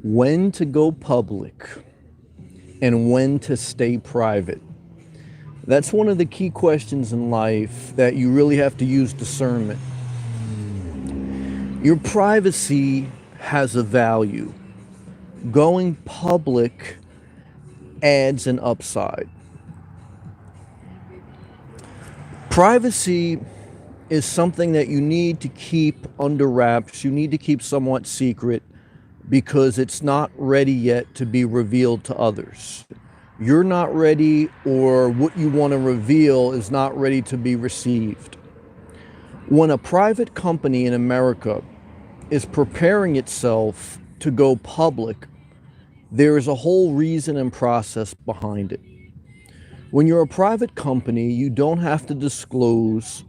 When to go public and when to stay private. That's one of the key questions in life that you really have to use discernment. Your privacy has a value. Going public adds an upside. Privacy is something that you need to keep under wraps. You need to keep somewhat secret because it's not ready yet to be revealed to others. You're not ready, or what you want to reveal is not ready to be received. When a private company in America is preparing itself to go public, there is a whole reason and process behind it. When you're a private company, you don't have to disclose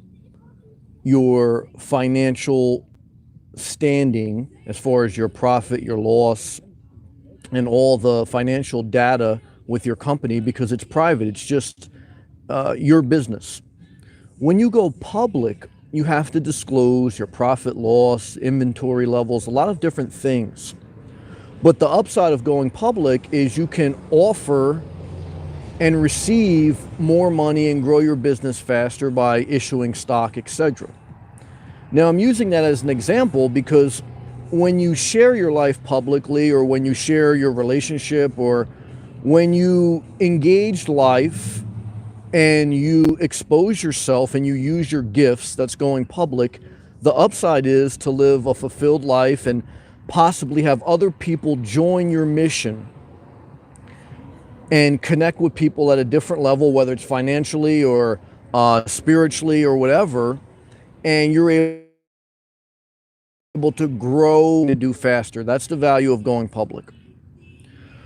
your financial standing as far as your profit, your loss, and all the financial data with your company because it's private. It's just your business. When you go public, you have to disclose your profit, loss, inventory levels, a lot of different things. But the upside of going public is you can offer and receive more money and grow your business faster by issuing stock, etc. Now, I'm using that as an example because when you share your life publicly, or when you share your relationship, or when you engage life and you expose yourself and you use your gifts, that's going public, the upside is to live a fulfilled life and possibly have other people join your mission and connect with people at a different level, whether it's financially or spiritually or whatever, and you're able to grow and to do faster. That's the value of going public.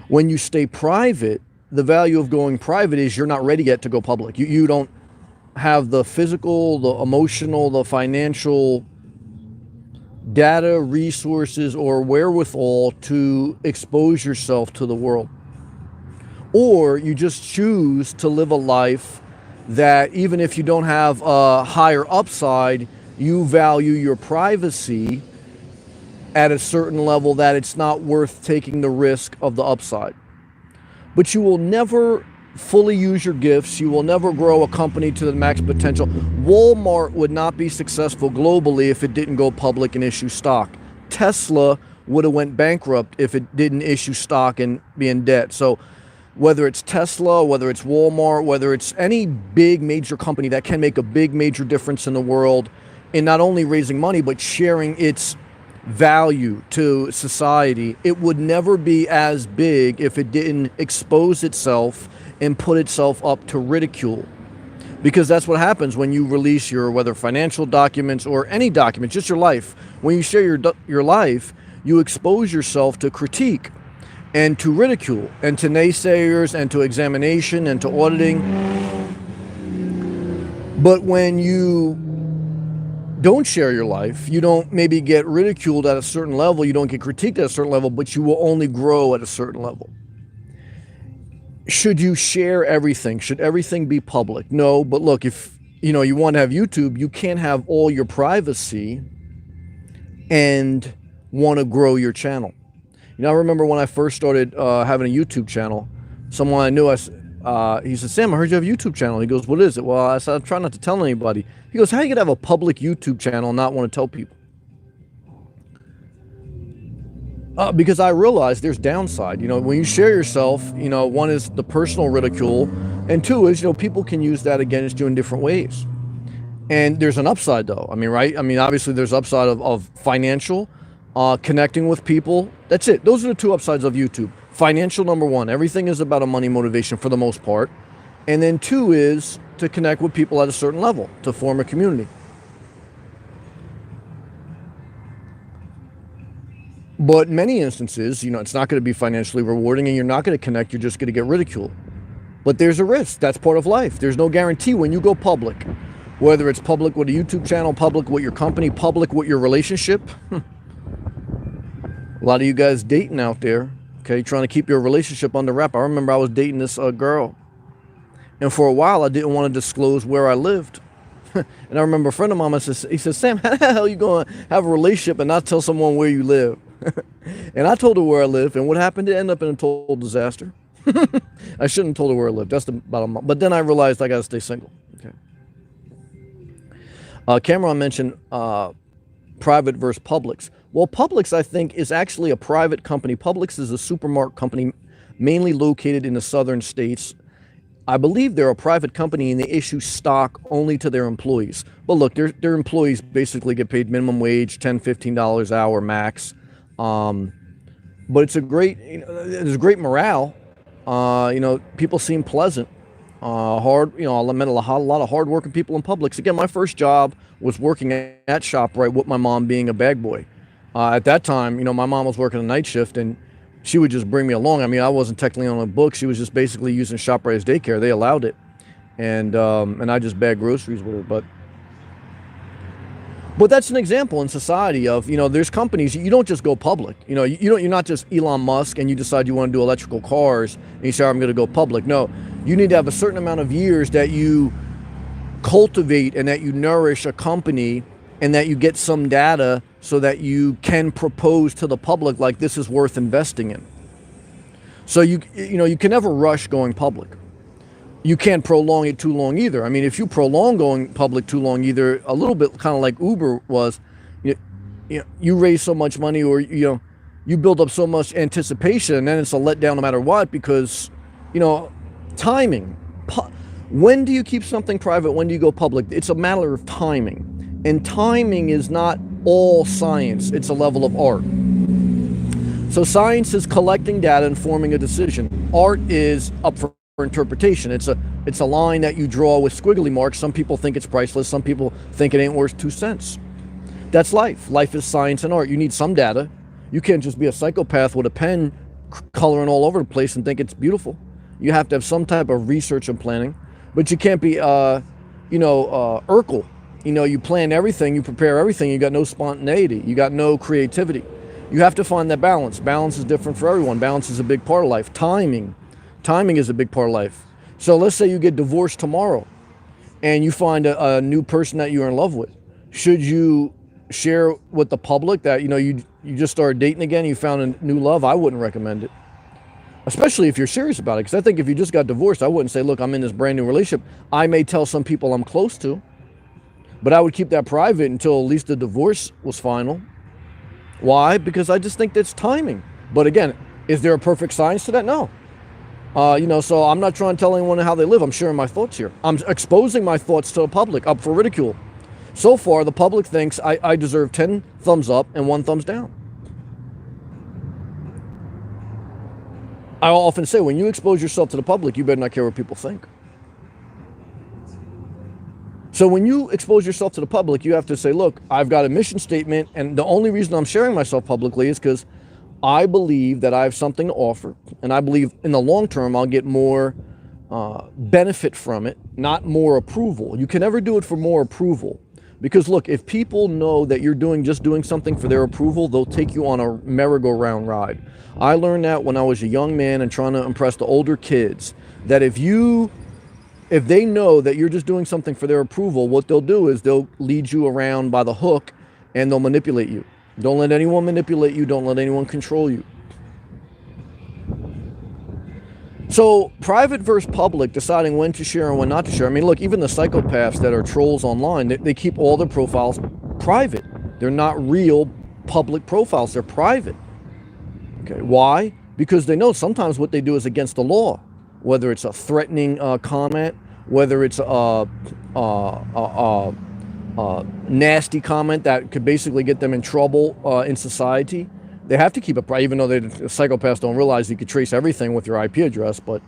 When you stay private, the value of going private is you're not ready yet to go public. You don't have the physical, the emotional, the financial data, resources, or wherewithal to expose yourself to the world. Or you just choose to live a life that even if you don't have a higher upside, you value your privacy at a certain level that it's not worth taking the risk of the upside. But you will never fully use your gifts. You will never grow a company to the max potential. Walmart would not be successful globally if it didn't go public and issue stock. Tesla would have went bankrupt if it didn't issue stock and be in debt. So whether it's Tesla, whether it's Walmart, whether it's any big major company that can make a big major difference in the world in not only raising money, but sharing its value to society, it would never be as big if it didn't expose itself and put itself up to ridicule. Because that's what happens when you release your, whether financial documents or any document, just your life. When you share your life, you expose yourself to critique and to ridicule and to naysayers and to examination and to auditing. But when you don't share your life, you don't maybe get ridiculed at a certain level, you don't get critiqued at a certain level, but you will only grow at a certain level. Should you share everything? Should everything be public? No, but look, if you want to have YouTube, you can't have all your privacy and want to grow your channel. I remember when I first started having a YouTube channel, someone I knew, he said, "Sam, I heard you have a YouTube channel." He goes, "What is it?" Well, I said, "I'm trying not to tell anybody." He goes, "How are you going to have a public YouTube channel and not want to tell people?" Because I realized there's downside. When you share yourself, one is the personal ridicule, and two is, people can use that against you in different ways. And there's an upside though. Right? Obviously there's upside of financial, connecting with people. That's it. Those are the two upsides of YouTube. Financial, number one. Everything is about a money motivation for the most part. And then two is to connect with people at a certain level, to form a community. But in many instances, it's not going to be financially rewarding and you're not going to connect. You're just going to get ridiculed. But there's a risk. That's part of life. There's no guarantee when you go public, whether it's public with a YouTube channel, public with your company, public with your relationship. A lot of you guys dating out there, okay, trying to keep your relationship under wrap. I remember I was dating this girl, and for a while I didn't want to disclose where I lived. And I remember a friend of mine, he said, "Sam, how the hell are you going to have a relationship and not tell someone where you live?" And I told her where I live, and what happened? To end up in a total disaster. I shouldn't have told her where I lived. That's the bottom line. But then I realized I got to stay single. Okay. Cameron mentioned private versus Publix. Well, Publix, I think, is actually a private company. Publix is a supermarket company mainly located in the southern states. I believe they're a private company and they issue stock only to their employees. But look, their employees basically get paid minimum wage, $10, $15 an hour max. But it's a great, there's great morale. People seem pleasant. I met a lot of hardworking people in Publix. Again, my first job was working at ShopRite with my mom being a bag boy. At that time, my mom was working a night shift and she would just bring me along. I mean, I wasn't technically on a book. She was just basically using ShopRite as daycare. They allowed it. And I just bagged groceries with her. But that's an example in society of, there's companies, you don't just go public. You're not just Elon Musk and you decide you want to do electrical cars and you say, I'm going to go public. No, you need to have a certain amount of years that you cultivate and that you nourish a company and that you get some data so that you can propose to the public like this is worth investing in. So you can never rush going public. You can't prolong it too long either. I mean, if you prolong going public too long either, a little bit kind of like Uber was, you raise so much money or, you build up so much anticipation and then it's a letdown no matter what because, timing. When do you keep something private? When do you go public? It's a matter of timing. And timing is not all science. It's a level of art. So science is collecting data and forming a decision. Art is up for interpretation. It's a line that you draw with squiggly marks. Some people think it's priceless. Some people think it ain't worth 2 cents. That's life. Life is science and art. You need some data. You can't just be a psychopath with a pen coloring all over the place and think it's beautiful. You have to have some type of research and planning. But you can't be, Urkel. You plan everything, you prepare everything, you got no spontaneity, you got no creativity. You have to find that balance. Balance is different for everyone. Balance is a big part of life. Timing is a big part of life. So let's say you get divorced tomorrow and you find a new person that you're in love with. Should you share with the public that, you just started dating again, you found a new love? I wouldn't recommend it. Especially if you're serious about it. Because I think if you just got divorced, I wouldn't say, look, I'm in this brand new relationship. I may tell some people I'm close to, but I would keep that private until at least the divorce was final. Why? Because I just think that's timing. But again, is there a perfect science to that? No. So I'm not trying to tell anyone how they live. I'm sharing my thoughts here. I'm exposing my thoughts to the public, up for ridicule. So far, the public thinks I deserve 10 thumbs up and 1 thumbs down. I often say, when you expose yourself to the public, you better not care what people think. So when you expose yourself to the public, you have to say, look, I've got a mission statement, and the only reason I'm sharing myself publicly is because I believe that I have something to offer, and I believe in the long term I'll get more benefit from it, not more approval. You can never do it for more approval. Because look, if people know that you're just doing something for their approval, they'll take you on a merry-go-round ride. I learned that when I was a young man and trying to impress the older kids, that if they know that you're just doing something for their approval, what they'll do is they'll lead you around by the hook and they'll manipulate you. Don't let anyone manipulate you. Don't let anyone control you. So private versus public, deciding when to share and when not to share. I mean, look, even the psychopaths that are trolls online, they keep all their profiles private. They're not real public profiles. They're private. Okay, why? Because they know sometimes what they do is against the law, whether it's a threatening comment, whether it's a nasty comment that could basically get them in trouble in society. They have to keep it private, even though psychopaths don't realize you could trace everything with your IP address, but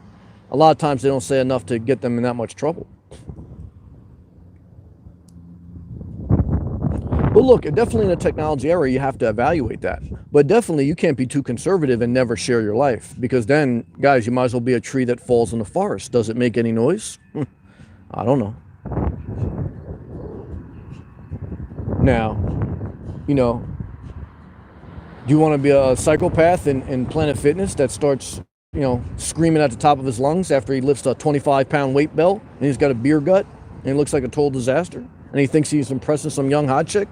a lot of times they don't say enough to get them in that much trouble. But look, definitely in the technology era, you have to evaluate that. But definitely you can't be too conservative and never share your life, because then, guys, you might as well be a tree that falls in the forest. Does it make any noise? I don't know. Now, do you want to be a psychopath in Planet Fitness that starts, screaming at the top of his lungs after he lifts a 25-pound weight belt and he's got a beer gut and he looks like a total disaster and he thinks he's impressing some young hot chick?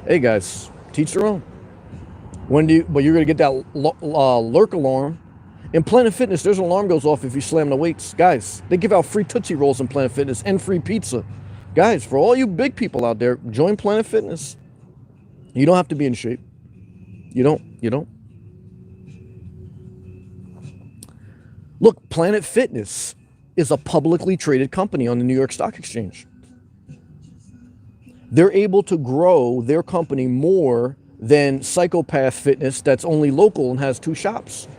Hey guys, teach their own. When do you? But you're gonna get that lurk alarm. In Planet Fitness, there's an alarm goes off if you slam the weights. Guys, they give out free Tootsie Rolls in Planet Fitness and free pizza. Guys, for all you big people out there, join Planet Fitness. You don't have to be in shape. You don't. Look, Planet Fitness is a publicly traded company on the New York Stock Exchange. They're able to grow their company more than Psychopath Fitness that's only local and has 2 shops.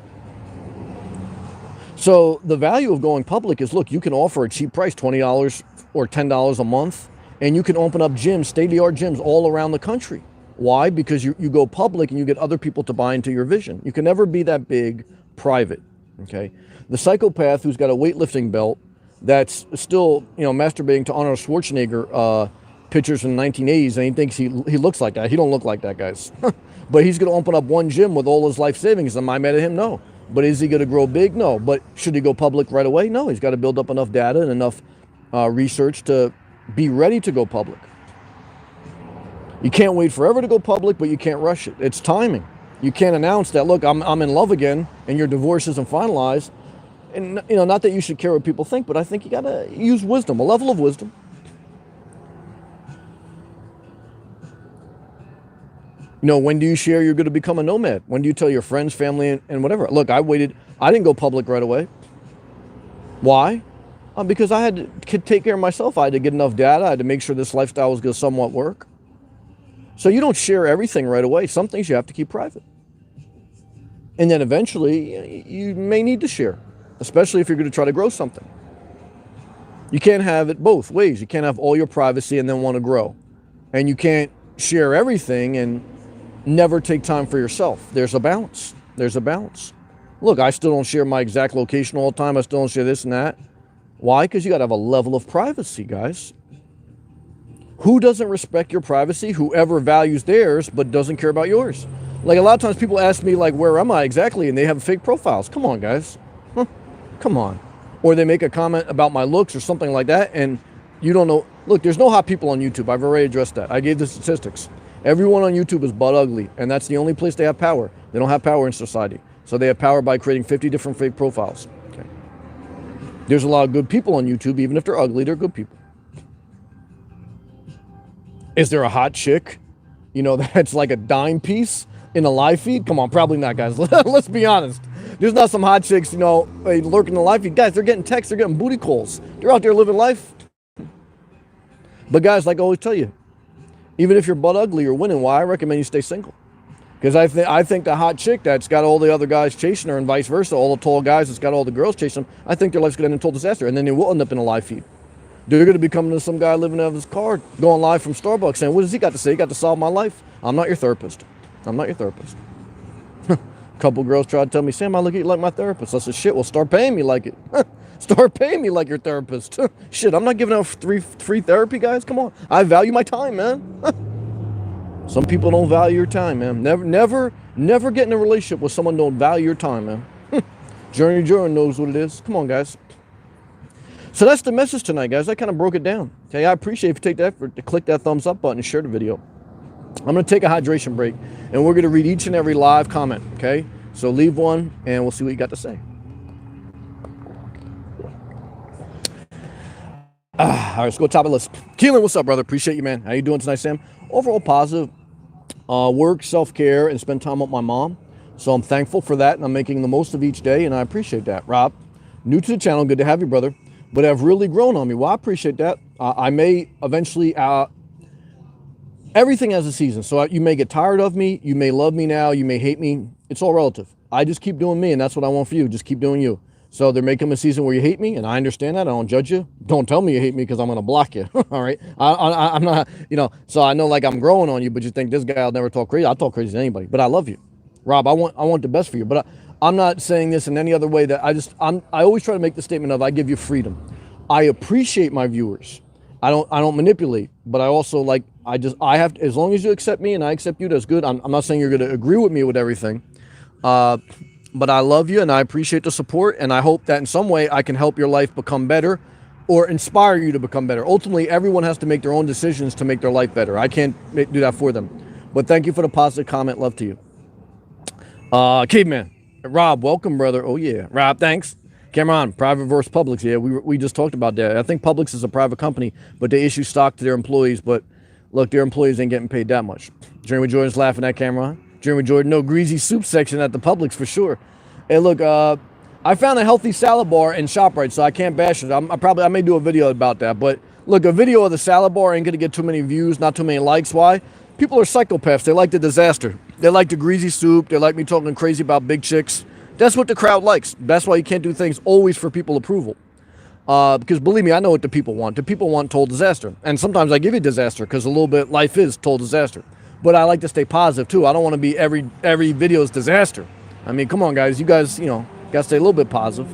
So the value of going public is, look, you can offer a cheap price, $20 or $10 a month, and you can open up gyms, state-of-the-art gyms all around the country. Why? Because you go public and you get other people to buy into your vision. You can never be that big private, okay? The psychopath who's got a weightlifting belt that's still, masturbating to Arnold Schwarzenegger pictures from the 1980s, and he thinks he looks like that. He don't look like that, guys. But he's going to open up one gym with all his life savings. Am I mad at him? No. But is he going to grow big? No. But should he go public right away? No. He's got to build up enough data and enough research to be ready to go public. You can't wait forever to go public, but you can't rush it. It's timing. You can't announce that, look, I'm in love again, and your divorce isn't finalized. And, not that you should care what people think, but I think you got to use wisdom, a level of wisdom. When do you share you're going to become a nomad? When do you tell your friends, family, and whatever? Look, I waited. I didn't go public right away. Why? Because I had to take care of myself. I had to get enough data. I had to make sure this lifestyle was going to somewhat work. So you don't share everything right away. Some things you have to keep private. And then eventually you may need to share, especially if you're going to try to grow something. You can't have it both ways. You can't have all your privacy and then want to grow. And you can't share everything and never take time for yourself. There's a balance. Look, I still don't share my exact location all the time. I still don't share this and that. Why? Because you got to have a level of privacy, guys. Who doesn't respect your privacy? Whoever values theirs but doesn't care about yours. Like, a lot of times people ask me, like, where am I exactly? And they have fake profiles. Come on, guys. Come on. Or they make a comment about my looks or something like that, and you don't know. Look, there's no hot people on YouTube. I've already addressed that. I gave the statistics. Everyone on YouTube is butt ugly, and that's the only place they have power. They don't have power in society. So they have power by creating 50 different fake profiles. Okay. There's a lot of good people on YouTube. Even if they're ugly, they're good people. Is there a hot chick, that's like a dime piece in a live feed? Come on, probably not, guys. Let's be honest. There's not some hot chicks, lurking in the live feed. Guys, they're getting texts. They're getting booty calls. They're out there living life. But guys, like I always tell you, even if you're butt ugly or winning, why I recommend you stay single. Because I think the hot chick that's got all the other guys chasing her and vice versa, all the tall guys that's got all the girls chasing them, I think their life's going to end in total disaster. And then they will end up in a live feed. They're going to be coming to some guy living out of his car, going live from Starbucks, saying, what does he got to say? He got to solve my life. I'm not your therapist. A couple girls tried to tell me, Sam, I look at you like my therapist. I said, shit, well, start paying me like it. Start paying me like your therapist. Shit, I'm not giving out free therapy, guys. Come on. I value my time, man. Some people don't value your time, man. Never get in a relationship with someone who don't value your time, man. Journey knows what it is. Come on, guys. So that's the message tonight, guys. I kind of broke it down. Okay, I appreciate if you take the effort to click that thumbs up button and share the video. I'm going to take a hydration break, and we're going to read each and every live comment, okay? So leave one, and we'll see what you got to say. All right, let's go top of the list. Keelan, what's up, brother? Appreciate you, man. How you doing tonight, Sam? Overall positive. Work, self-care, and spend time with my mom. So I'm thankful for that, and I'm making the most of each day, and I appreciate that. Rob, new to the channel. Good to have you, brother. But have really grown on me. Well, I appreciate that. I may eventually... everything has a season. So you may get tired of me. You may love me now. You may hate me. It's all relative. I just keep doing me, and that's what I want for you. Just keep doing you. So there may come a season where you hate me, and I understand that. I don't judge you. Don't tell me you hate me because I'm going to block you. All right? I'm not, so I know like I'm growing on you, but you think this guy will never talk crazy. I'll talk crazy to anybody, but I love you. Rob, I want the best for you, but I'm not saying this in any other way that I always try to make the statement of I give you freedom. I appreciate my viewers. I don't manipulate, but I also I have to, as long as you accept me and I accept you, that's good. I'm not saying you're going to agree with me with everything. But I love you and I appreciate the support, and I hope that in some way I can help your life become better or inspire you to become better. Ultimately, everyone has to make their own decisions to make their life better. I can't do that for them. But thank you for the positive comment. Love to you. Caveman. Rob, welcome, brother. Oh, yeah. Rob, thanks. Cameron, private versus Publix. Yeah, we just talked about that. I think Publix is a private company, but they issue stock to their employees. But look, their employees ain't getting paid that much. Jeremy Jordan's laughing at Cameron. Jeremy Jordan, no greasy soup section at the Publix for sure. Hey, look, I found a healthy salad bar in ShopRite, so I can't bash it. I may do a video about that. But look, a video of the salad bar ain't gonna get too many views, not too many likes. Why? People are psychopaths. They like the disaster. They like the greasy soup. They like me talking crazy about big chicks. That's what the crowd likes. That's why you can't do things always for people approval. Because believe me, I know what the people want. The people want total disaster. And sometimes I give you disaster because a little bit life is total disaster. But I like to stay positive too. I don't want to be every video's disaster. I mean, come on, guys. You guys, got to stay a little bit positive.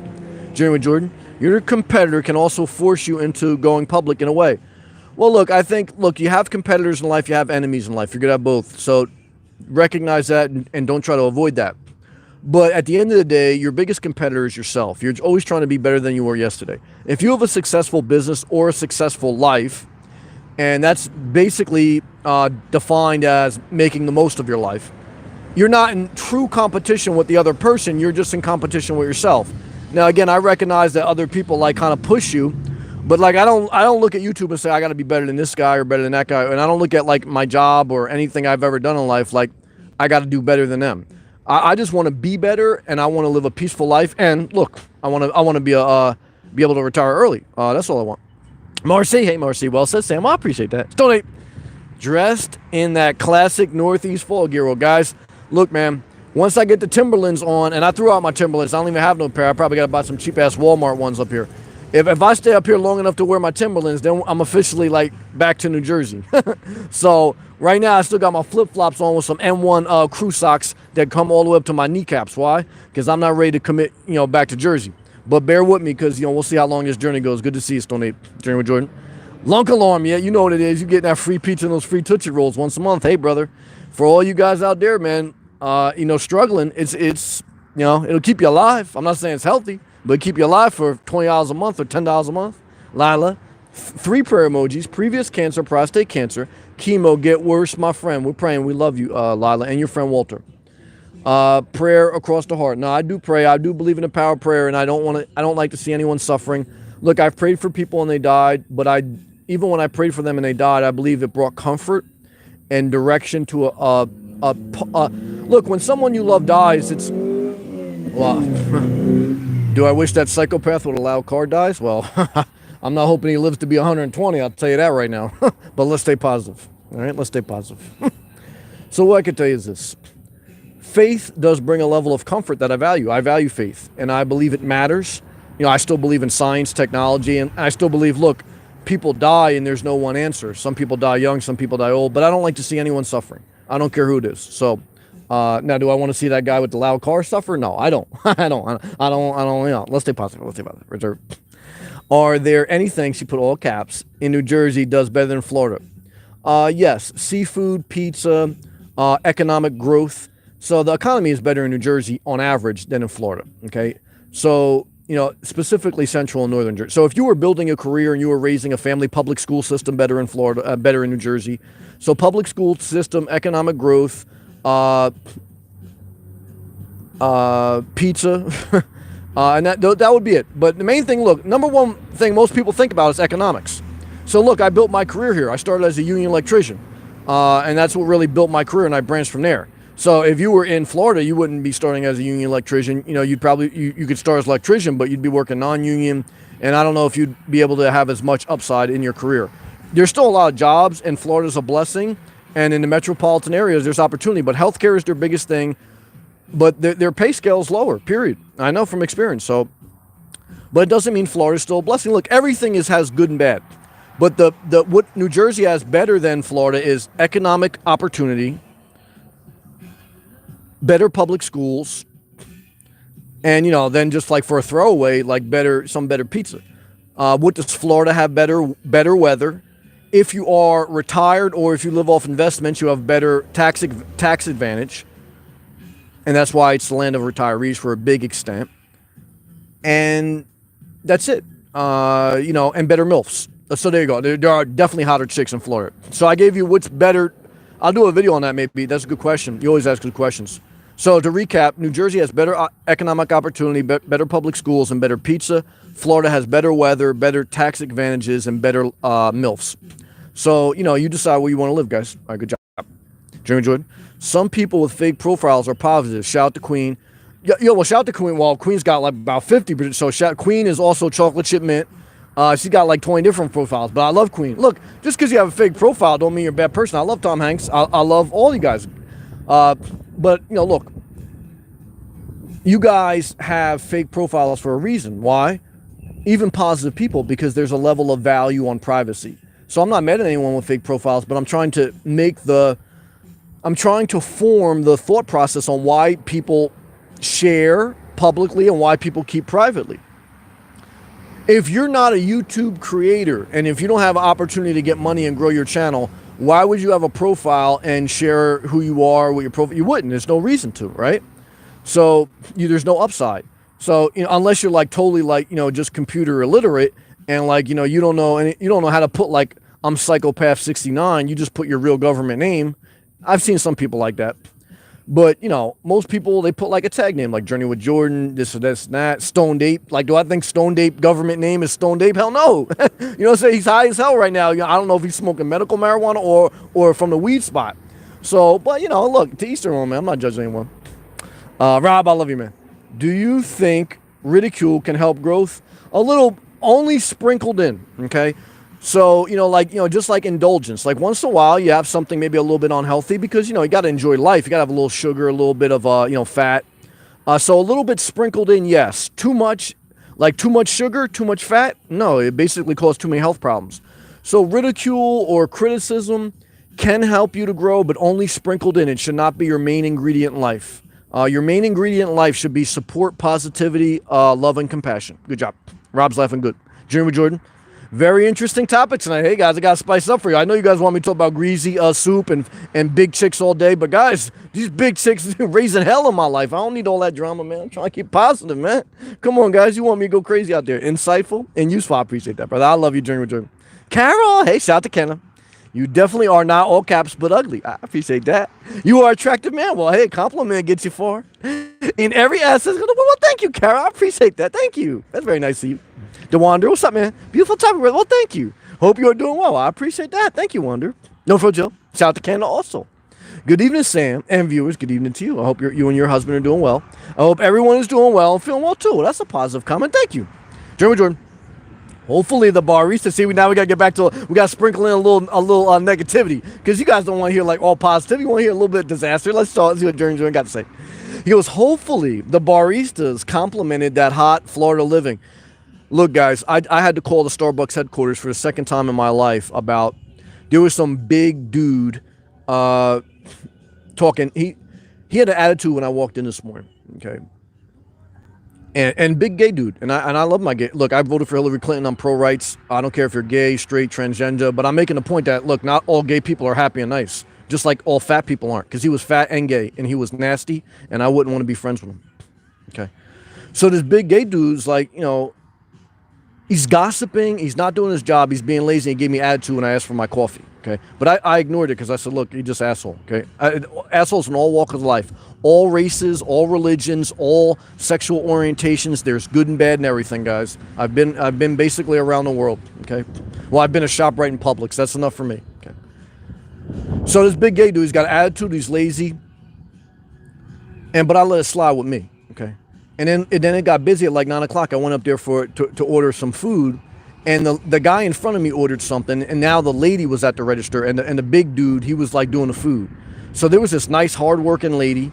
Jeremy Jordan, your competitor can also force you into going public in a way. Well, look, I think, you have competitors in life, you have enemies in life. You're going to have both. So recognize that and don't try to avoid that. But at the end of the day, your biggest competitor is yourself. You're always trying to be better than you were yesterday. If you have a successful business or a successful life, and that's basically defined as making the most of your life, you're not in true competition with the other person. You're just in competition with yourself. Now, again, I recognize that other people kind of push you, but I don't look at YouTube and say I got to be better than this guy or better than that guy, and I don't look at my job or anything I've ever done in life like I got to do better than them. I just want to be better, and I want to live a peaceful life. And look, I want to be able to retire early. That's all I want. Marcy, hey Marcy, well said, Sam. I appreciate that. Stone Ape, dressed in that classic Northeast fall gear. Well, guys, look, man. Once I get the Timberlands on, and I threw out my Timberlands, I don't even have no pair. I probably got to buy some cheap ass Walmart ones up here. If I stay up here long enough to wear my Timberlands, then I'm officially back to New Jersey. So right now I still got my flip-flops on with some M1 crew socks that come all the way up to my kneecaps. Why? Because I'm not ready to commit, back to Jersey. But bear with me because, we'll see how long this journey goes. Good to see you, Stone Ape. Journey with Jordan. Lunk Alarm, yeah, you know what it is. You get that free pizza and those free Tootsie Rolls once a month. Hey, brother. For all you guys out there, man, struggling, it's it'll keep you alive. I'm not saying it's healthy, but keep you alive for $20 a month or $10 a month. Lila, 3 prayer emojis. Previous cancer, prostate cancer, chemo get worse, my friend. We're praying. We love you, Lila, and your friend Walter. Prayer across the heart. No, I do pray. I do believe in the power of prayer, and I don't like to see anyone suffering. Look, I've prayed for people and they died, but even when I prayed for them and they died, I believe it brought comfort and direction to look, when someone you love dies, it's, well, do I wish that psychopath with a loud car dies? Well, I'm not hoping he lives to be 120, I'll tell you that right now. But let's stay positive. All right, let's stay positive. So what I can tell you is this. Faith does bring a level of comfort that I value. I value faith, and I believe it matters. I still believe in science, technology, and I still believe, look, people die and there's no one answer. Some people die young, some people die old, but I don't like to see anyone suffering. I don't care who it is. So now, do I want to see that guy with the loud car suffer? No, I don't. I don't. Let's stay positive. Let's stay positive. Reserve. Are there anything, she put all caps, in New Jersey does better than Florida? Yes, seafood, pizza, economic growth. So the economy is better in New Jersey on average than in Florida. Okay, so specifically Central and Northern Jersey. So if you were building a career and you were raising a family, public school system better in Florida, better in New Jersey. So public school system, economic growth, pizza, and that would be it. But the main thing, look, number one thing most people think about is economics. So look, I built my career here. I started as a union electrician, and that's what really built my career, and I branched from there. So if you were in Florida, you wouldn't be starting as a union electrician. You'd probably, you could start as an electrician, but you'd be working non-union, and I don't know if you'd be able to have as much upside in your career. There's still a lot of jobs, and Florida's a blessing, and in the metropolitan areas, there's opportunity, but healthcare is their biggest thing, but their pay scale is lower, period. I know from experience, but it doesn't mean Florida's still a blessing. Look, everything has good and bad, but what New Jersey has better than Florida is economic opportunity, better public schools, and then just for a throwaway, some better pizza. What does Florida have? Better weather. If you are retired or if you live off investments, you have better tax advantage, and that's why it's the land of retirees for a big extent. And that's it. And better MILFs. So there you go. There are definitely hotter chicks in Florida. So I gave you what's better. I'll do a video on that maybe. That's a good question. You always ask good questions. So to recap, New Jersey has better economic opportunity, better public schools, and better pizza. Florida has better weather, better tax advantages, and better MILFs. So, you decide where you want to live, guys. All right, good job. Jeremy Jordan. Some people with fake profiles are positive. Shout out to Queen. Well, shout out to Queen. Well, Queen's got like about 50%. So Queen is also chocolate chip mint. She's got like 20 different profiles, but I love Queen. Look, just because you have a fake profile don't mean you're a bad person. I love Tom Hanks. I love all you guys. But, look, you guys have fake profiles for a reason. Why? Even positive people, because there's a level of value on privacy. So I'm not mad at anyone with fake profiles, but I'm trying to form the thought process on why people share publicly and why people keep privately. If you're not a YouTube creator and if you don't have an opportunity to get money and grow your channel, why would you have a profile and share who you are with your profile? You wouldn't. There's no reason to, right? So there's no upside. So unless you're like totally like just computer illiterate and like you don't know how to put like I'm Psychopath 69. You just put your real government name. I've seen some people like that. But, most people, they put like a tag name, like Journey with Jordan, this or this and that, Stoned Ape. Like, do I think Stoned Ape government name is Stoned Ape? Hell no. He's high as hell right now. I don't know if he's smoking medical marijuana or from the weed spot. So, but, look, to each their own, man. I'm not judging anyone. Rob, I love you, man. Do you think ridicule can help growth? A little, only sprinkled in, okay? So, just like indulgence, like once in a while you have something maybe a little bit unhealthy because, you got to enjoy life. You got to have a little sugar, a little bit of, fat. So a little bit sprinkled in, yes. Too much sugar, too much fat? No, it basically causes too many health problems. So ridicule or criticism can help you to grow, but only sprinkled in. It should not be your main ingredient in life. Your main ingredient in life should be support, positivity, love, and compassion. Good job. Rob's laughing good. Jeremy Jordan. Very interesting topic tonight. Hey, guys, I got to spice up for you. I know you guys want me to talk about greasy soup and big chicks all day, but guys, these big chicks raising hell in my life. I don't need all that drama, man. I'm trying to keep positive, man. Come on, guys. You want me to go crazy out there. Insightful and useful. I appreciate that, brother. I love you, Jeremy Jordan. Carol, hey, shout out to Kenna. You definitely are not all caps but ugly. I appreciate that. You are an attractive man. Well, hey, compliment gets you far. In every aspect. Well, thank you, Carol. I appreciate that. Thank you. That's very nice of you. DeWander, what's up, man? Beautiful topic. Well, thank you. Hope you're doing well. I appreciate that. Thank you, Wander. No for Jill. Shout out to Canada also. Good evening, Sam, and viewers. Good evening to you. I hope you and your husband are doing well. I hope everyone is doing well and feeling well, too. That's a positive comment. Thank you. Jeremy Jordan. Hopefully the barista. See, now we gotta get back to we gotta sprinkle in a little negativity because you guys don't want to hear like all positivity. You want to hear a little bit of disaster. Let's see what Jeremy Jordan got to say. He goes, hopefully the baristas complimented that hot Florida living. Look, guys, I had to call the Starbucks headquarters for the second time in my life about there was some big dude talking. He had an attitude when I walked in this morning. Okay. And big gay dude. And I love my gay. Look, I voted for Hillary Clinton. I'm pro-rights. I don't care if you're gay, straight, transgender. But I'm making the point that, look, not all gay people are happy and nice. Just like all fat people aren't. Because he was fat and gay. And he was nasty. And I wouldn't want to be friends with him. Okay. So this big gay dude's like, he's gossiping. He's not doing his job. He's being lazy. He gave me attitude when I asked for my coffee. Okay. But I ignored it because I said, look, he's just asshole. Okay. Assholes in all walks of life. All races, all religions, all sexual orientations. There's good and bad and everything, guys. I've been basically around the world. Okay. Well, I've been a ShopRite in Publix. That's enough for me. Okay. So this big gay dude, he's got an attitude. He's lazy. But I let it slide with me. Okay. And then it got busy at like 9 o'clock. I went up there to order some food. And the guy in front of me ordered something. And now the lady was at the register. And the big dude, he was like doing the food. So there was this nice, hardworking lady.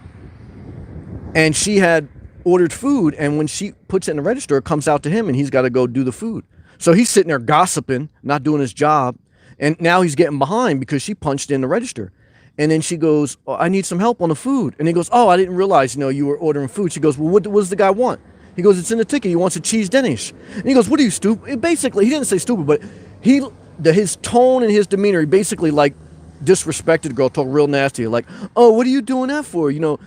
And she had ordered food. And when she puts it in the register, it comes out to him. And he's got to go do the food. So he's sitting there gossiping, not doing his job. And now he's getting behind because she punched in the register. And then she goes, oh, I need some help on the food. And he goes, oh, I didn't realize, you were ordering food. She goes, well, what does the guy want? He goes, it's in the ticket. He wants a cheese Danish. And he goes, what are you, stupid? Basically, he didn't say stupid, but his tone and his demeanor, he basically like disrespected the girl, talked real nasty. Like, oh, what are you doing that for? You know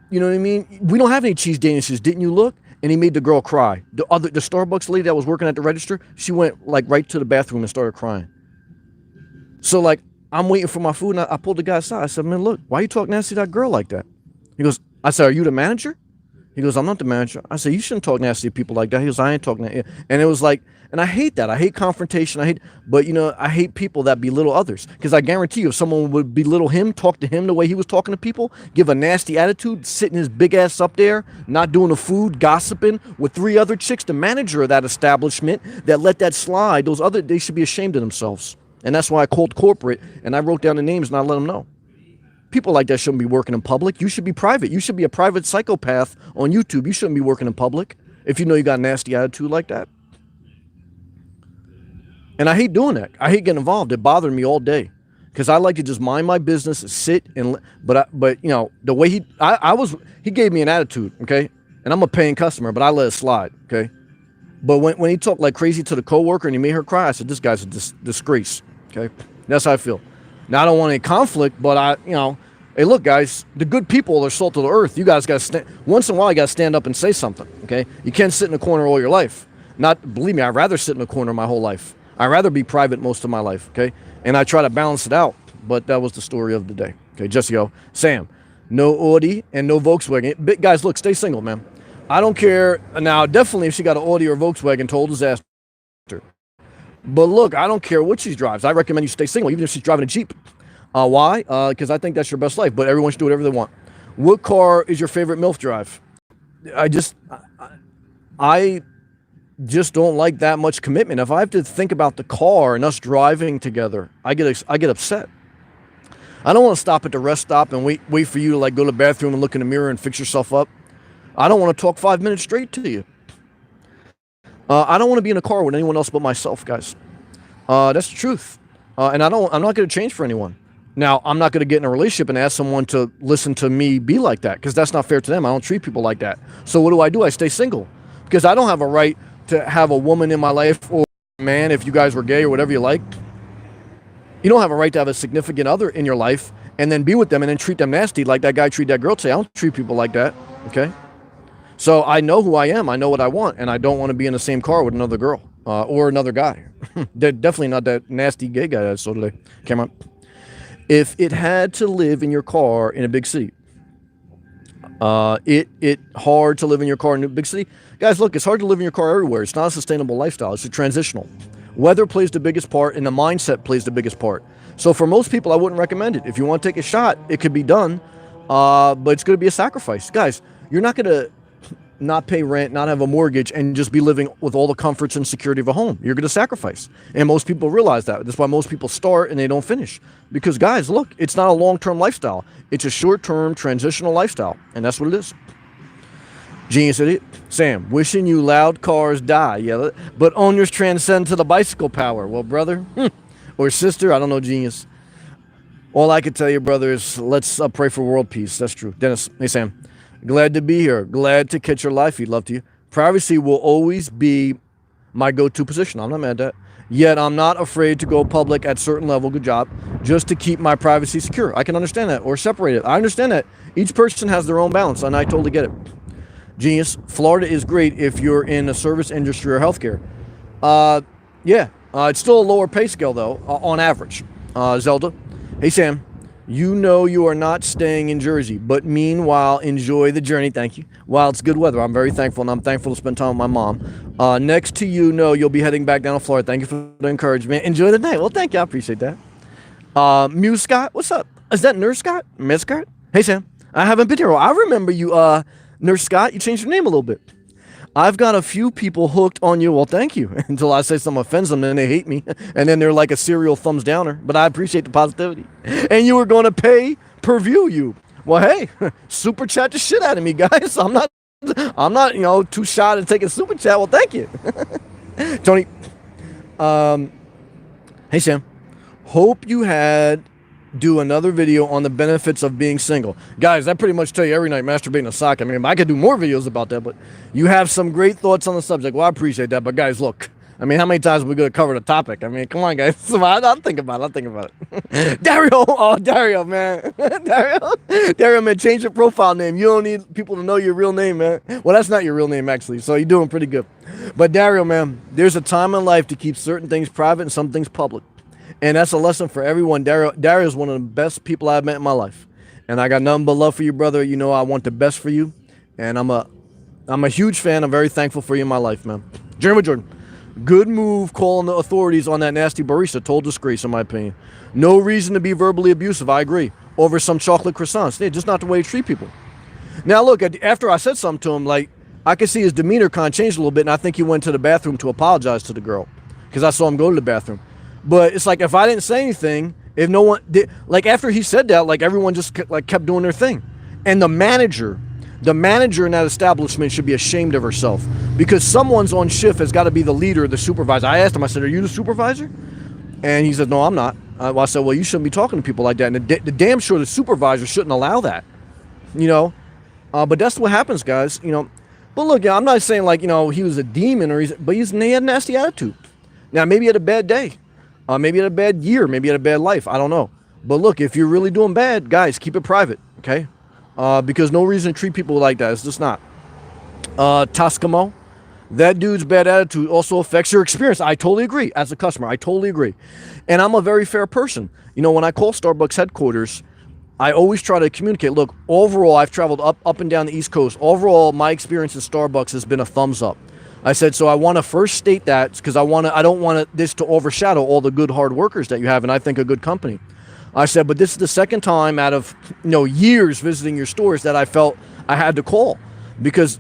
what I mean? We don't have any cheese Danishes. Didn't you look? And he made the girl cry. The Starbucks lady that was working at the register, she went like right to the bathroom and started crying. So like, I'm waiting for my food, and I pulled the guy aside. I said, man, look, why you talk nasty to that girl like that? He goes, I said, are you the manager? He goes, I'm not the manager. I said, you shouldn't talk nasty to people like that. He goes, I ain't talking that. And it was like, and I hate that. I hate confrontation. But I hate people that belittle others. Because I guarantee you, if someone would belittle him, talk to him the way he was talking to people, give a nasty attitude, sitting his big ass up there, not doing the food, gossiping with three other chicks, the manager of that establishment that let that slide, they should be ashamed of themselves. And that's why I called corporate and I wrote down the names and I let them know. People like that shouldn't be working in public. You should be private. You should be a private psychopath on YouTube. You shouldn't be working in public if you know you got a nasty attitude like that. And I hate doing that. I hate getting involved. It bothered me all day because I like to just mind my business, sit and. But the way he gave me an attitude, okay, and I'm a paying customer, but I let it slide, okay. But when he talked like crazy to the coworker and he made her cry, I said, this guy's a disgrace, okay. That's how I feel. Now, I don't want any conflict, but hey, look, guys, the good people are salt of the earth. You guys got to stand, once in a while, you got to stand up and say something, okay? You can't sit in a corner all your life. Believe me, I'd rather sit in a corner my whole life. I'd rather be private most of my life, okay? And I try to balance it out, but that was the story of the day. Okay, just go. Sam, no Audi and no Volkswagen. Guys, look, stay single, man. I don't care. Now, definitely if she got an Audi or Volkswagen, total disaster. But look, I don't care what she drives. I recommend you stay single, even if she's driving a Jeep. Why? Because I think that's your best life. But everyone should do whatever they want. What car is your favorite MILF drive? I just don't like that much commitment. If I have to think about the car and us driving together, I get upset. I don't want to stop at the rest stop and wait for you to like go to the bathroom and look in the mirror and fix yourself up. I don't want to talk 5 minutes straight to you. I don't want to be in a car with anyone else but myself, guys. That's the truth. And I'm not going to change for anyone. Now, I'm not going to get in a relationship and ask someone to listen to me be like that because that's not fair to them. I don't treat people like that. So what do? I stay single because I don't have a right to have a woman in my life or a man, if you guys were gay or whatever you like. You don't have a right to have a significant other in your life and then be with them and then treat them nasty like that guy treated that girl today. I don't treat people like that, okay? So I know who I am. I know what I want, and I don't want to be in the same car with another girl or another guy. They're definitely not that nasty gay guy I saw today. Cameron. If it had to live in your car in a big city, it hard to live in your car in a big city. Guys, look, it's hard to live in your car everywhere. It's not a sustainable lifestyle. It's a transitional. Weather plays the biggest part, and the mindset plays the biggest part. So for most people, I wouldn't recommend it. If you want to take a shot, it could be done, but it's going to be a sacrifice. Guys, you're not going to not pay rent, not have a mortgage, and just be living with all the comforts and security of a home. You're going to sacrifice. And most people realize that. That's why most people start and they don't finish. Because, guys, look, it's not a long-term lifestyle. It's a short-term transitional lifestyle. And that's what it is. Genius idiot. Sam, wishing you loud cars die. Yeah, but owners transcend to the bicycle power. Well, brother or sister, I don't know, genius. All I can tell you, brother, is let's pray for world peace. That's true. Dennis, hey, Sam. Glad to be here. Glad to catch your live feed. Love to you. Privacy will always be my go-to position. I'm not mad at that. Yet I'm not afraid to go public at certain level. Good job. Just to keep my privacy secure. I can understand that or separate it. I understand that. Each person has their own balance, and I totally get it. Genius. Florida is great if you're in the service industry or healthcare. Yeah. It's still a lower pay scale, though, on average. Zelda. Hey, Sam. You know you are not staying in Jersey, but meanwhile, enjoy the journey. Thank you. While it's good weather, I'm very thankful, and I'm thankful to spend time with my mom. Next to you, know you'll be heading back down to Florida. Thank you for the encouragement. Enjoy the night. Well, thank you. I appreciate that. Muse Scott, what's up? Is that Nurse Scott? Miss Scott? Hey, Sam. I haven't been here. I remember you, Nurse Scott. You changed your name a little bit. I've got a few people hooked on you. Well, thank you. Until I say something offends them, then they hate me. And then they're like a serial thumbs downer. But I appreciate the positivity. And you were going to pay per view you. Well, hey, super chat the shit out of me, guys. I'm not, too shy to take a super chat. Well, thank you. Tony. Hey, Sam. Hope you do another video on the benefits of being single. Guys, I pretty much tell you every night masturbating a sock. I mean, I could do more videos about that, but you have some great thoughts on the subject. Well, I appreciate that, but guys, look. I mean, how many times are we going to cover the topic? I mean, come on, guys. I'll think about it. Dario, man. Dario, man, change your profile name. You don't need people to know your real name, man. Well, that's not your real name, actually, so you're doing pretty good. But Dario, man, there's a time in life to keep certain things private and some things public. And that's a lesson for everyone. Dario is one of the best people I've met in my life. And I got nothing but love for you, brother. You know I want the best for you, and I'm a huge fan. I'm very thankful for you in my life, man. Jeremy Jordan, good move calling the authorities on that nasty barista. Total disgrace, in my opinion. No reason to be verbally abusive. I agree. Over some chocolate croissants. Yeah, just not the way to treat people. Now, look, after I said something to him, like, I could see his demeanor kind of changed a little bit, and I think he went to the bathroom to apologize to the girl because I saw him go to the bathroom. But it's like, if I didn't say anything, if no one did, like, after he said that, like, everyone just kept doing their thing. And the manager in that establishment should be ashamed of herself because someone's on shift has got to be the leader, the supervisor. I asked him, I said, are you the supervisor? And he said, no, I'm not. I said, well, you shouldn't be talking to people like that. And the damn sure the supervisor shouldn't allow that, you know. But that's what happens, guys, you know. But look, I'm not saying like, you know, he was a demon but he had a nasty attitude. Now, maybe he had a bad day. Maybe he had a bad year. Maybe he had a bad life. I don't know. But look, if you're really doing bad, guys, keep it private, okay? Because no reason to treat people like that. It's just not. Tascamo, that dude's bad attitude also affects your experience. I totally agree. As a customer, I totally agree. And I'm a very fair person. You know, when I call Starbucks headquarters, I always try to communicate. Look, overall, I've traveled up and down the East Coast. Overall, my experience in Starbucks has been a thumbs up. I said, so I want to first state that because I don't want this to overshadow all the good hard workers that you have, and I think a good company. I said, but this is the second time out of years visiting your stores that I felt I had to call because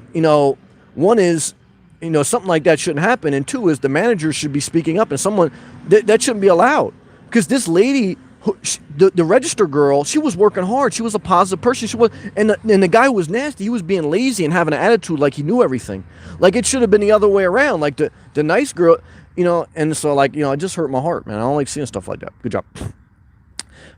one is something like that shouldn't happen, and two is the manager should be speaking up, and someone that shouldn't be allowed because this lady. The register girl, she was working hard. She was a positive person. She was, and the guy who was nasty, he was being lazy and having an attitude like he knew everything. Like it should have been the other way around. Like the nice girl, and so like, it just hurt my heart, man. I don't like seeing stuff like that. Good job.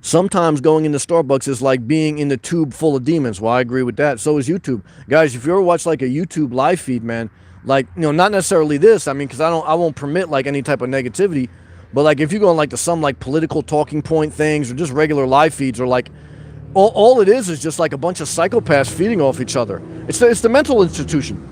Sometimes going into Starbucks is like being in the tube full of demons. Well, I agree with that. So is YouTube. Guys, if you ever watch like a YouTube live feed, man, like, not necessarily this, I mean, because I won't permit like any type of negativity. But like if you go on like to some like political talking point things or just regular live feeds or like all it is just like a bunch of psychopaths feeding off each other. It's the mental institution.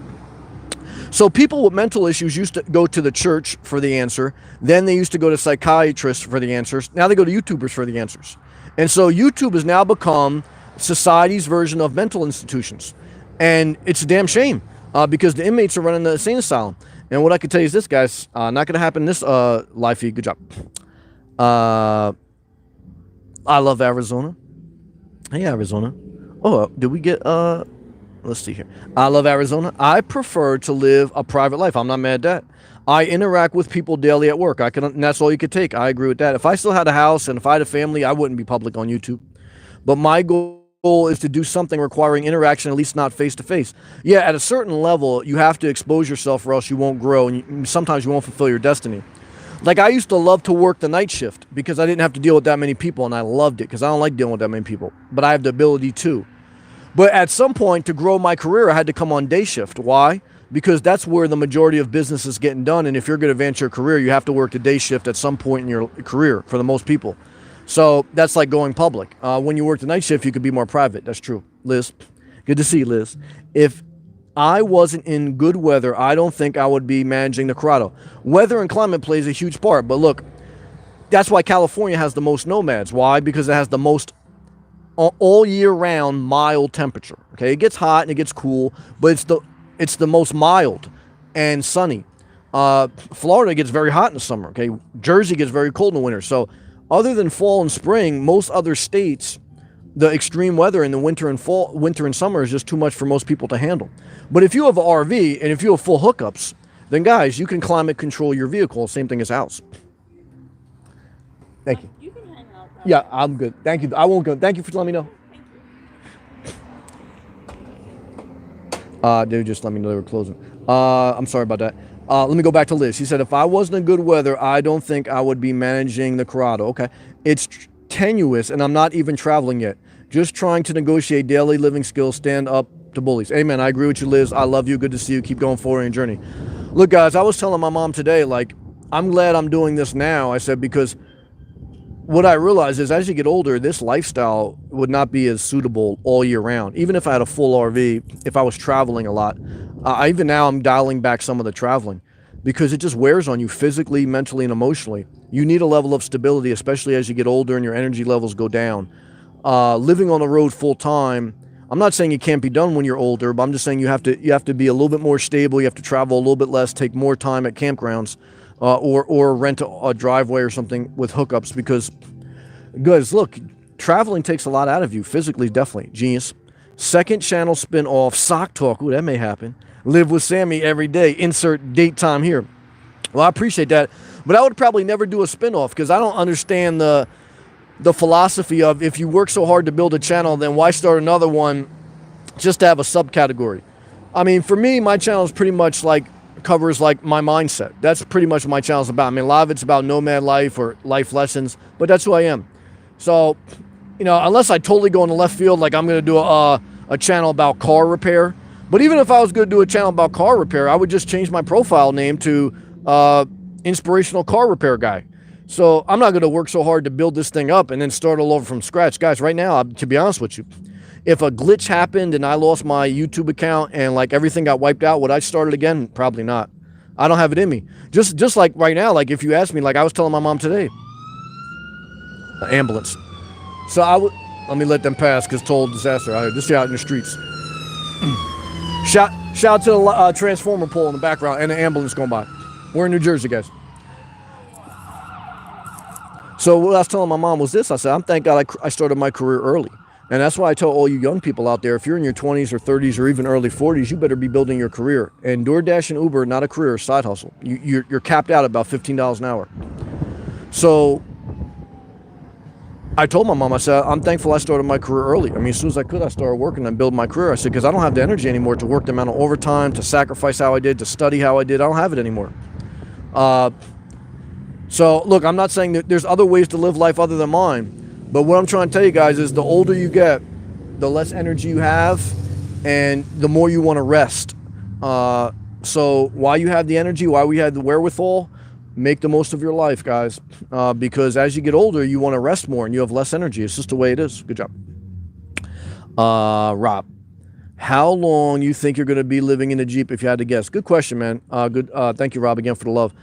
So people with mental issues used to go to the church for the answer. Then they used to go to psychiatrists for the answers. Now they go to YouTubers for the answers. And so YouTube has now become society's version of mental institutions. And it's a damn shame because the inmates are running the insane asylum. And what I can tell you is this, guys, not going to happen in this live feed. Good job. I love Arizona. Hey, Arizona. Oh, did we get, let's see here. I love Arizona. I prefer to live a private life. I'm not mad at that. I interact with people daily at work. And that's all you could take. I agree with that. If I still had a house and if I had a family, I wouldn't be public on YouTube. But my goal is to do something requiring interaction, at least not face-to-face. Yeah, at a certain level, you have to expose yourself or else you won't grow, and sometimes you won't fulfill your destiny. Like, I used to love to work the night shift because I didn't have to deal with that many people, and I loved it because I don't like dealing with that many people, but I have the ability to. But at some point, to grow my career, I had to come on day shift. Why? Because that's where the majority of business is getting done, and if you're going to advance your career, you have to work the day shift at some point in your career for the most people. So that's like going public. When you work the night shift, you could be more private. That's true. Liz, good to see you, Liz. If I wasn't in good weather, I don't think I would be managing the Corrado. Weather and climate plays a huge part. But look, that's why California has the most nomads. Why? Because it has the most all year round mild temperature. Okay, it gets hot and it gets cool, but it's the most mild and sunny. Florida gets very hot in the summer. Okay, Jersey gets very cold in the winter. So other than fall and spring, most other states, the extreme weather in the winter and summer is just too much for most people to handle. But if you have an RV and if you have full hookups, then guys, you can climate control your vehicle. Same thing as house. Thank you. You can hang out. Yeah, I'm good. Thank you. I won't go. Thank you for letting me know. They just let me know they were closing. I'm sorry about that. Let me go back to Liz. She said, if I wasn't in good weather, I don't think I would be managing the Corrado. Okay. It's tenuous, and I'm not even traveling yet. Just trying to negotiate daily living skills, stand up to bullies. Amen. I agree with you, Liz. I love you. Good to see you. Keep going forward in your journey. Look, guys, I was telling my mom today, like, I'm glad I'm doing this now. I said, because what I realized is as you get older, this lifestyle would not be as suitable all year round. Even if I had a full RV, if I was traveling a lot, even now I'm dialing back some of the traveling because it just wears on you physically, mentally, and emotionally. You need a level of stability, especially as you get older and your energy levels go down. living on the road full time. I'm not saying it can't be done when you're older, but I'm just saying you have to be a little bit more stable. You have to travel a little bit less, take more time at campgrounds, or rent a driveway or something with hookups. Because, guys, look, traveling takes a lot out of you physically. Definitely genius. Second channel spin-off, Sock Talk. Ooh, that may happen. Live with Sammy every day. Insert date time here. Well, I appreciate that, but I would probably never do a spin-off because I don't understand the philosophy of, if you work so hard to build a channel, then why start another one just to have a subcategory? I mean, for me, my channel is pretty much like covers like my mindset. That's pretty much what my channel is about. I mean, a lot of it's about nomad life or life lessons, but that's who I am. So, you know, unless I totally go in the left field, like I'm going to do a channel about car repair. But even if I was going to do a channel about car repair, I would just change my profile name to Inspirational Car Repair Guy. So I'm not going to work so hard to build this thing up and then start all over from scratch. Guys, right now, to be honest with you, if a glitch happened and I lost my YouTube account and like everything got wiped out, would I start it again? Probably not. I don't have it in me. Just like right now, like if you ask me, like I was telling my mom today, ambulance. So let me let them pass because total disaster out here. Just out in the streets. Shout out to the transformer pole in the background and the ambulance going by. We're in New Jersey, guys. So what I was telling my mom was this. I said, I'm thank God I started my career early. And that's why I tell all you young people out there, if you're in your 20s or 30s or even early 40s, you better be building your career. And DoorDash and Uber, not a career, a side hustle. You're capped out at about $15 an hour. So I told my mom, I said, I'm thankful I started my career early. I mean, as soon as I could, I started working and building my career. I said, because I don't have the energy anymore to work the amount of overtime, to sacrifice how I did, to study how I did. I don't have it anymore. So, look, I'm not saying that there's other ways to live life other than mine. But what I'm trying to tell you guys is the older you get, the less energy you have, and the more you want to rest. So while you have the energy, while we have the wherewithal, make the most of your life, guys. Because as you get older, you want to rest more and you have less energy. It's just the way it is. Good job. Rob, how long you think you're going to be living in a Jeep if you had to guess? Good question, man. Good. Thank you, Rob, again for the love.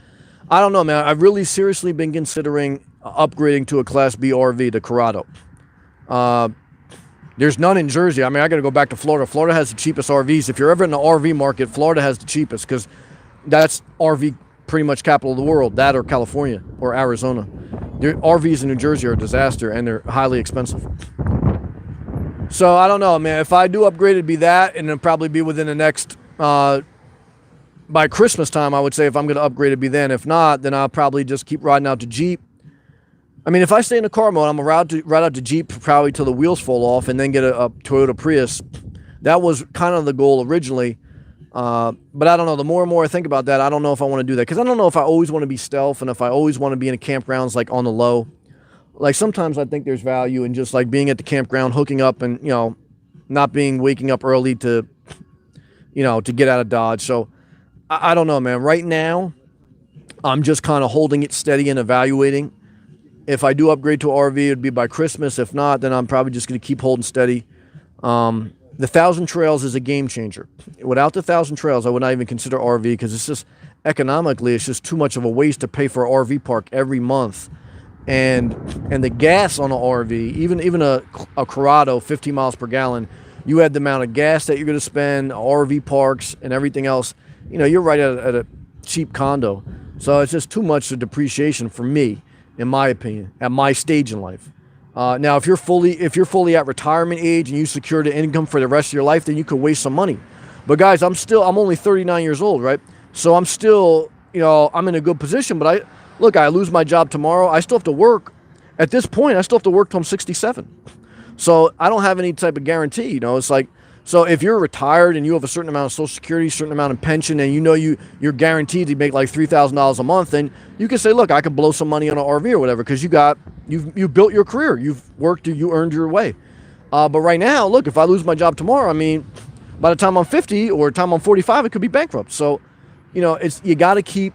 I don't know, man. I've really seriously been considering upgrading to a Class B RV, the Corrado. There's none in Jersey. I mean, I got to go back to Florida. Florida has the cheapest RVs. If you're ever in the RV market, Florida has the cheapest because that's RV pretty much capital of the world, that or California or Arizona. RVs in New Jersey are a disaster and they're highly expensive. So I don't know, man. If I do upgrade, it'd be that, and it'll probably be within the next, by Christmas time, I would say if I'm going to upgrade, it'd be then. If not, then I'll probably just keep riding out to Jeep. I mean, if I stay in the car mode, I'm ride out to Jeep probably till the wheels fall off and then get a Toyota Prius. That was kind of the goal originally. But I don't know. The more and more I think about that, I don't know if I want to do that. Because I don't know if I always want to be stealth and if I always want to be in a campgrounds like on the low. Like sometimes I think there's value in just like being at the campground, hooking up and, you know, not waking up early to, you know, to get out of Dodge. So I don't know, man. Right now, I'm just kind of holding it steady and evaluating. If I do upgrade to an RV, it'd be by Christmas. If not, then I'm probably just going to keep holding steady. The 1,000 Trails is a game changer. Without the 1,000 Trails, I would not even consider RV because it's just economically, it's just too much of a waste to pay for an RV park every month. And the gas on an RV, even a Corrado, 50 miles per gallon, you add the amount of gas that you're going to spend, RV parks, and everything else. You know, you're right at a cheap condo. So it's just too much of depreciation for me, in my opinion, at my stage in life. Now, if you're fully at retirement age and you secured an income for the rest of your life, then you could waste some money. But guys, I'm only 39 years old, right? So I'm still, you know, I'm in a good position. But I lose my job tomorrow. I still have to work. At this point, I still have to work till I'm 67. So I don't have any type of guarantee. You know, it's like, so if you're retired and you have a certain amount of Social Security, a certain amount of pension, and you know you're guaranteed to make like $3,000 a month, then you can say, look, I could blow some money on an RV or whatever because you've built your career, you've worked, you earned your way. But right now, look, if I lose my job tomorrow, I mean, by the time I'm 50 or the time I'm 45, it could be bankrupt. So, you know, you got to keep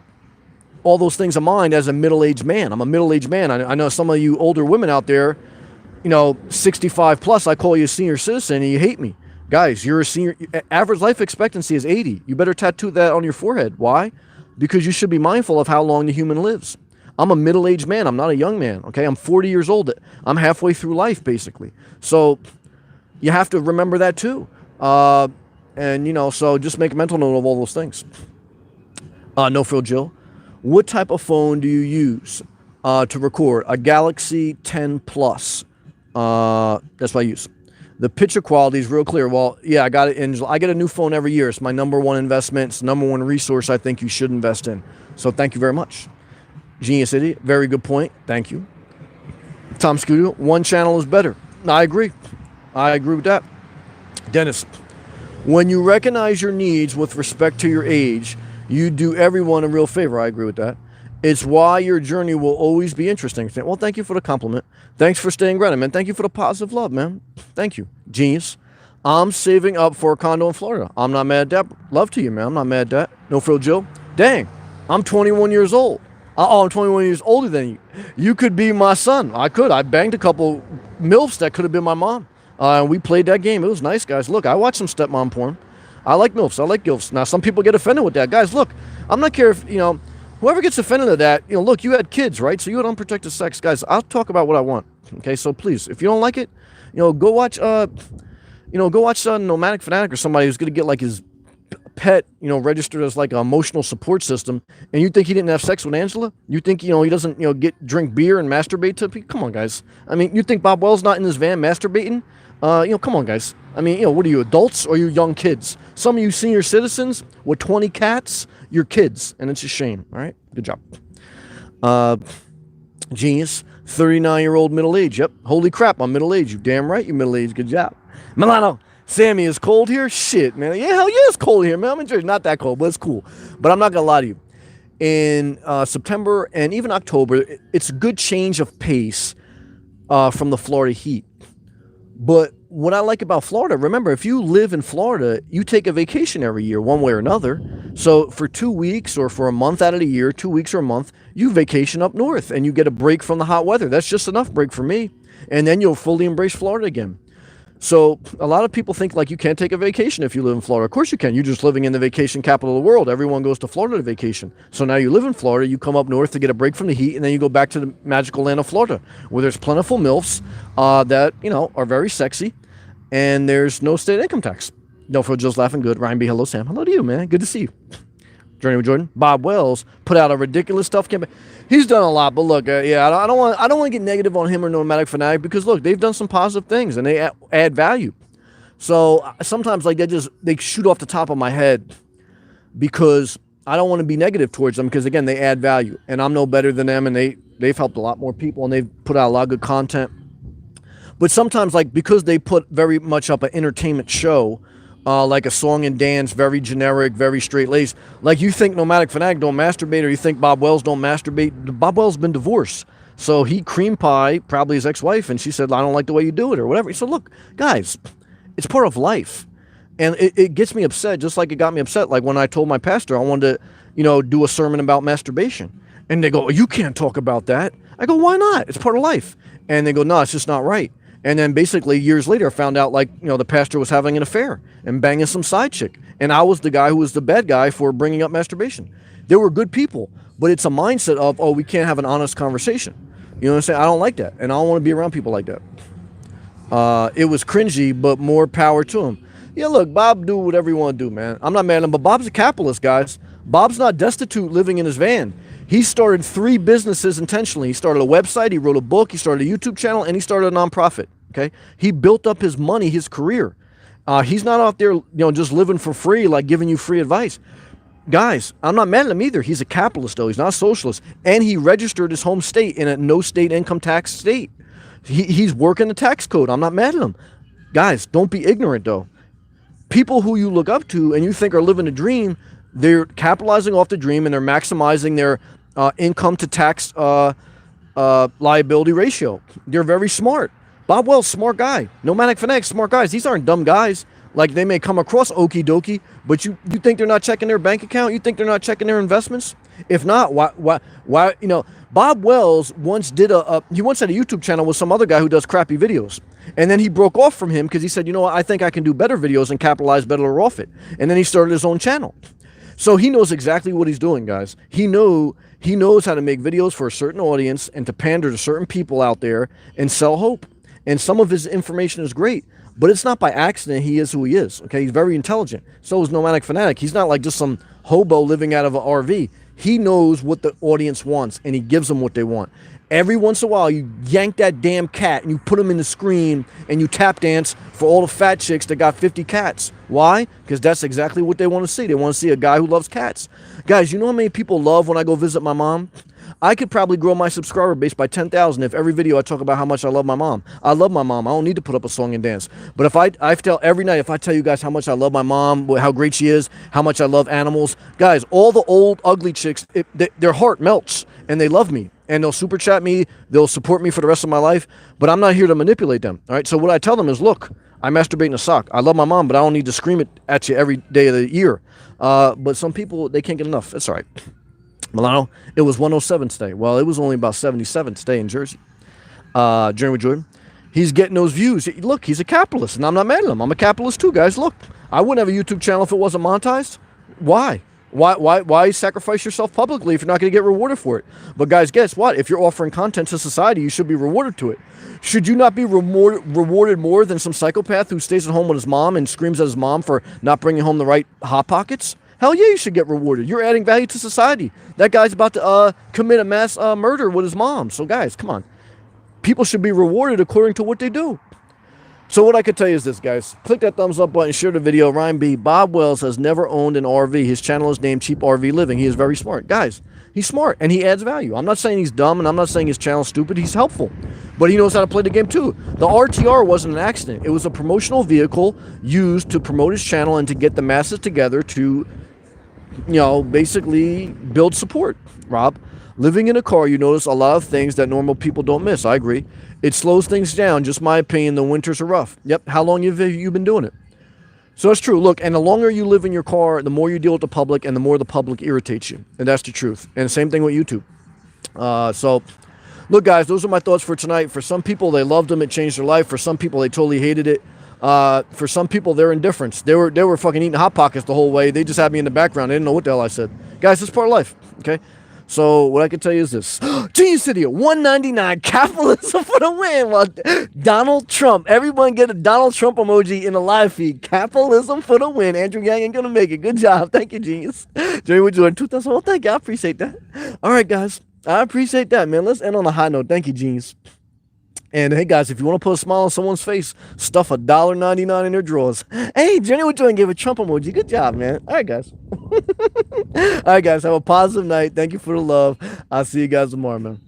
all those things in mind as a middle-aged man. I'm a middle-aged man. I know some of you older women out there, you know, 65 plus, I call you a senior citizen and you hate me. Guys, you're a senior. Average life expectancy is 80. You better tattoo that on your forehead. Why? Because you should be mindful of how long the human lives. I'm a middle-aged man. I'm not a young man. Okay, I'm 40 years old. I'm halfway through life, basically. So you have to remember that too. And so just make a mental note of all those things. No Frill Jill, what type of phone do you use to record? A Galaxy 10 Plus. That's what I use. The picture quality is real clear. Well, yeah, I got it. I get a new phone every year. It's my number one investment. It's the number one resource I think you should invest in. So thank you very much. Genius Idiot, very good point. Thank you. Tom Scudio, one channel is better. I agree. I agree with that. Dennis, when you recognize your needs with respect to your age, you do everyone a real favor. I agree with that. It's why your journey will always be interesting. Well, thank you for the compliment. Thanks for staying grounded, man. Thank you for the positive love, man. Thank you. Genius. I'm saving up for a condo in Florida. I'm not mad at that. Love to you, man. I'm not mad at that. No Frill Jill. Dang, I'm 21 years old. I'm 21 years older than you. You could be my son. I could. I banged a couple MILFs that could have been my mom. We played that game. It was nice, guys. Look, I watched some stepmom porn. I like MILFs. I like GILFs. Now, some people get offended with that. Guys, look, I'm not care if, whoever gets offended at that, look, you had kids, right? So you had unprotected sex. Guys, I'll talk about what I want. Okay, so please, if you don't like it, go watch, Nomadic Fanatic or somebody who's going to get like his pet, registered as like an emotional support system, and you think he didn't have sex with Angela? You think, he doesn't, drink beer and masturbate to people? Come on, guys. I mean, you think Bob Wells not in his van masturbating? Come on, guys. I mean, what are you, adults or you young kids? Some of you senior citizens with 20 cats, you're kids, and it's a shame, all right? Good job. Genius, 39-year-old middle-aged. Yep, holy crap, I'm middle-aged. You damn right, you middle-aged. Good job. Milano, Sammy, is cold here? Shit, man. Yeah, hell yeah, it's cold here, man. I'm in Jersey. Not that cold, but it's cool. But I'm not going to lie to you. In September and even October, it's a good change of pace from the Florida heat. But what I like about Florida, remember, if you live in Florida, you take a vacation every year, one way or another. So for 2 weeks or for a month out of the year, 2 weeks or a month, you vacation up north and you get a break from the hot weather. That's just enough break for me. And then you'll fully embrace Florida again. So a lot of people think like you can't take a vacation if you live in Florida. Of course you can. You're just living in the vacation capital of the world. Everyone goes to Florida to vacation. So now you live in Florida, you come up north to get a break from the heat, and then you go back to the magical land of Florida, where there's plentiful MILFs that, are very sexy, and there's no state income tax. No Frill Jill's laughing good. Ryan B, hello, Sam. Hello to you, man. Good to see you. Journey with Jordan. Bob Wells put out a ridiculous stuff campaign. He's done a lot, but look, I don't want to get negative on him or Nomadic Fanatic, because look, they've done some positive things and they add value. So sometimes like they shoot off the top of my head because I don't want to be negative towards them, because again, they add value and I'm no better than them, and they've helped a lot more people and they've put out a lot of good content. But sometimes like because they put very much up an entertainment show, like a song and dance, very generic, very straight-laced. Like you think Nomadic Fanatic don't masturbate, or you think Bob Wells don't masturbate. Bob Wells been divorced. So he cream pie probably his ex-wife, and she said, I don't like the way you do it, or whatever. So look, guys, it's part of life. And it gets me upset, just like it got me upset, like when I told my pastor I wanted to, do a sermon about masturbation. And they go, you can't talk about that. I go, why not? It's part of life. And they go, no, it's just not right. And then basically years later, I found out like, the pastor was having an affair and banging some side chick. And I was the guy who was the bad guy for bringing up masturbation. They were good people, but it's a mindset of, we can't have an honest conversation. You know what I'm saying? I don't like that. And I don't want to be around people like that. It was cringy, but more power to him. Yeah, look, Bob, do whatever you want to do, man. I'm not mad at him, but Bob's a capitalist, guys. Bob's not destitute living in his van. He started 3 businesses intentionally. He started a website, he wrote a book, he started a YouTube channel, and he started a nonprofit. Okay, he built up his money, his career. He's not out there, just living for free, like giving you free advice. Guys, I'm not mad at him either. He's a capitalist, though. He's not a socialist, and he registered his home state in a no state income tax state. He's working the tax code. I'm not mad at him. Guys, don't be ignorant, though. People who you look up to and you think are living a dream, they're capitalizing off the dream and they're maximizing their income to tax liability ratio. They're very smart. Bob Wells, smart guy. Nomadic Fanatic, smart guys. These aren't dumb guys. Like, they may come across okie dokie, but you think they're not checking their bank account? You think they're not checking their investments? If not, why? Bob Wells once he once had a YouTube channel with some other guy who does crappy videos. And then he broke off from him because he said, I think I can do better videos and capitalize better off it. And then he started his own channel. So he knows exactly what he's doing, guys. He knows how to make videos for a certain audience and to pander to certain people out there and sell hope. And some of his information is great, but it's not by accident he is who he is. Okay, he's very intelligent. So is Nomadic Fanatic. He's not like just some hobo living out of an RV. He knows what the audience wants and he gives them what they want. Every once in a while, you yank that damn cat and you put him in the screen and you tap dance for all the fat chicks that got 50 cats. Why? Because that's exactly what they want to see. They want to see a guy who loves cats. Guys, you know how many people love when I go visit my mom? I could probably grow my subscriber base by 10,000 if every video I talk about how much I love my mom. I love my mom. I don't need to put up a song and dance. But if I tell every night, if I tell you guys how much I love my mom, how great she is, how much I love animals, guys, all the old ugly chicks, their heart melts and they love me. And they'll super chat me, they'll support me for the rest of my life, but I'm not here to manipulate them. All right. So what I tell them is, look, I masturbate in a sock. I love my mom, but I don't need to scream it at you every day of the year. But some people, they can't get enough. That's all right. Milano, it was 107 today. Well, it was only about 77 today in Jersey. Journey with Jordan. He's getting those views. Look, he's a capitalist, and I'm not mad at him. I'm a capitalist too, guys. Look, I wouldn't have a YouTube channel if it wasn't monetized. Why? Why sacrifice yourself publicly if you're not going to get rewarded for it? But guys, guess what? If you're offering content to society, you should be rewarded to it. Should you not be rewarded more than some psychopath who stays at home with his mom and screams at his mom for not bringing home the right Hot Pockets? Hell yeah, you should get rewarded. You're adding value to society. That guy's about to commit a mass murder with his mom. So guys, come on. People should be rewarded according to what they do. So what I could tell you is this, guys. Click that thumbs up button, share the video. Ryan B. Bob Wells has never owned an RV. His channel is named Cheap RV Living. He is very smart. Guys, he's smart and he adds value. I'm not saying he's dumb and I'm not saying his channel's stupid. He's helpful. But he knows how to play the game too. The RTR wasn't an accident. It was a promotional vehicle used to promote his channel and to get the masses together to, basically build support. Rob, living in a car, you notice a lot of things that normal people don't miss. I agree. It slows things down. Just my opinion, the winters are rough. Yep. How long have you been doing it? So it's true. Look, and the longer you live in your car, the more you deal with the public and the more the public irritates you. And that's the truth. And same thing with YouTube. So look, guys, those are my thoughts for tonight. For some people, they loved them. It changed their life. For some people, they totally hated it. For some people, they're indifference. They were fucking eating Hot Pockets the whole way. They just had me in the background. They didn't know what the hell I said. Guys, it's part of life. Okay. So what I can tell you is this. Genius Idiot, 199, capitalism for the win. Well, Donald Trump. Everyone get a Donald Trump emoji in the live feed. Capitalism for the win. Andrew Yang ain't going to make it. Good job. Thank you, Genius. Jerry Wood Jordan, 2000. Well, thank you. I appreciate that. All right, guys. I appreciate that, man. Let's end on a high note. Thank you, Genius. And hey, guys, if you want to put a smile on someone's face, stuff $1.99 in their drawers. Hey, Jenny Wood Jordan gave a Trump emoji. Good job, man. All right, guys. All right, guys. Have a positive night. Thank you for the love. I'll see you guys tomorrow, man.